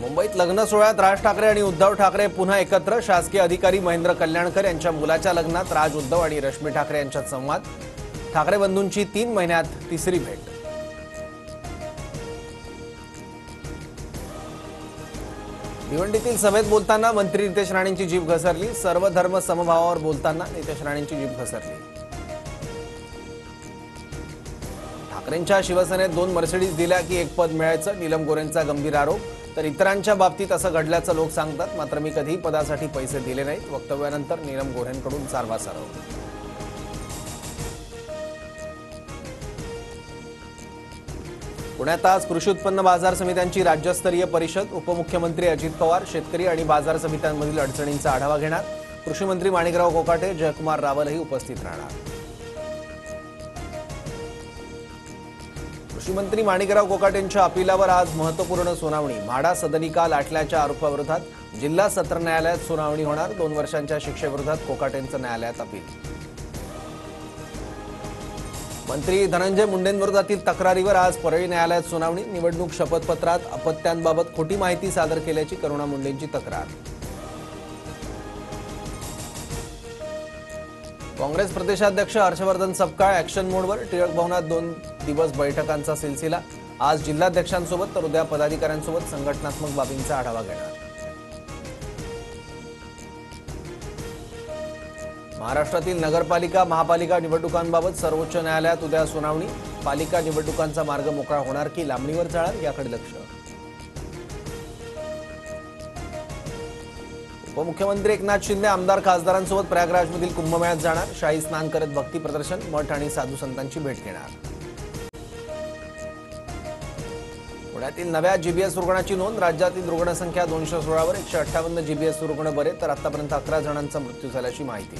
मुंबईत लग्न सोहळ्यात राज ठाकरे आणि उद्धव ठाकरे पुन्हा एकत्र. शासकीय अधिकारी महेंद्र कल्याणकर यांच्या मुलाच्या लग्नात राज उद्धव आणि रश्मी ठाकरे यांच्यात संवाद. ठाकरे बंधूंची 3 महिन्यात तिसरी भेट. भिवंडीतील सभेत बोलताना मंत्री नितेश राणेंची जीभ घसरली. सर्व धर्म समभावावर बोलताना नितेश राणेंची जीभ घसरली. ठाकरेंच्या शिवसेनेत 2 मर्सिडीज दिल्या की 1 पद मिळायचं, नीलम गोऱ्हेंचा गंभीर आरोप. तर इतरांच्या बाबतीत असं घडल्याचं लोक सांगतात, मात्र मी कधीही पदासाठी पैसे दिले नाहीत. वक्तव्यानंतर नीलम गोऱ्हेंकडून सारवासारव. पुण्यात आज कृषी उत्पन्न बाजार समित्यांची राज्यस्तरीय परिषद. उपमुख्यमंत्री अजित पवार शेतकरी आणि बाजार समित्यांमधील अडचणींचा आढावा घेणार. कृषी मंत्री माणिकराव कोकाटे, जयकुमार रावलही उपस्थित राहणार. कृषी मंत्री माणिकराव कोकाटेंच्या अपिलावर आज महत्त्वपूर्ण सुनावणी. म्हाडा सदनिका लाटल्याच्या आरोपाविरोधात जिल्हा सत्र न्यायालयात सुनावणी होणार. 2 वर्षांच्या शिक्षेविरोधात कोकाटेंचं न्यायालयात अपील. मंत्री धनंजय मुंडेंविरोधातील तक्रारीवर आज परळी न्यायालयात सुनावणी. निवडणूक शपथपत्रात अपत्यांबाबत खोटी माहिती सादर केल्याची करुणा मुंडेंची तक्रार. काँग्रेस प्रदेशाध्यक्ष हर्षवर्धन सपकाळ ॲक्शन मोडवर. टिळक भवनात 2 दिवस बैठकांचा सिलसिला. आज जिल्हाध्यक्षांसोबत तर उद्या पदाधिकाऱ्यांसोबत संघटनात्मक बाबींचा आढावा घेणार. महाराष्ट्रातील नगरपालिका महापालिका निवडणुकांबाबत सर्वोच्च न्यायालयात उद्या सुनावणी. पालिका निवडणुकांचा मार्ग मोकळा होणार की लांबणीवर जाणार याकडे लक्ष. उपमुख्यमंत्री एकनाथ शिंदे आमदार खासदारांसोबत प्रयागराजमधील कुंभमेळ्यात जाणार. शाही स्नान करत भक्ती प्रदर्शन, मठ आणि साधू संतांची भेट घेणार. पुण्यातील नव्या जीबीएस रुग्णाची नोंद. राज्यातील रुग्णसंख्या 216 वर. 158 जीबीएस रुग्ण बरे, तर आतापर्यंत 11 जणांचा मृत्यू झाल्याची माहिती.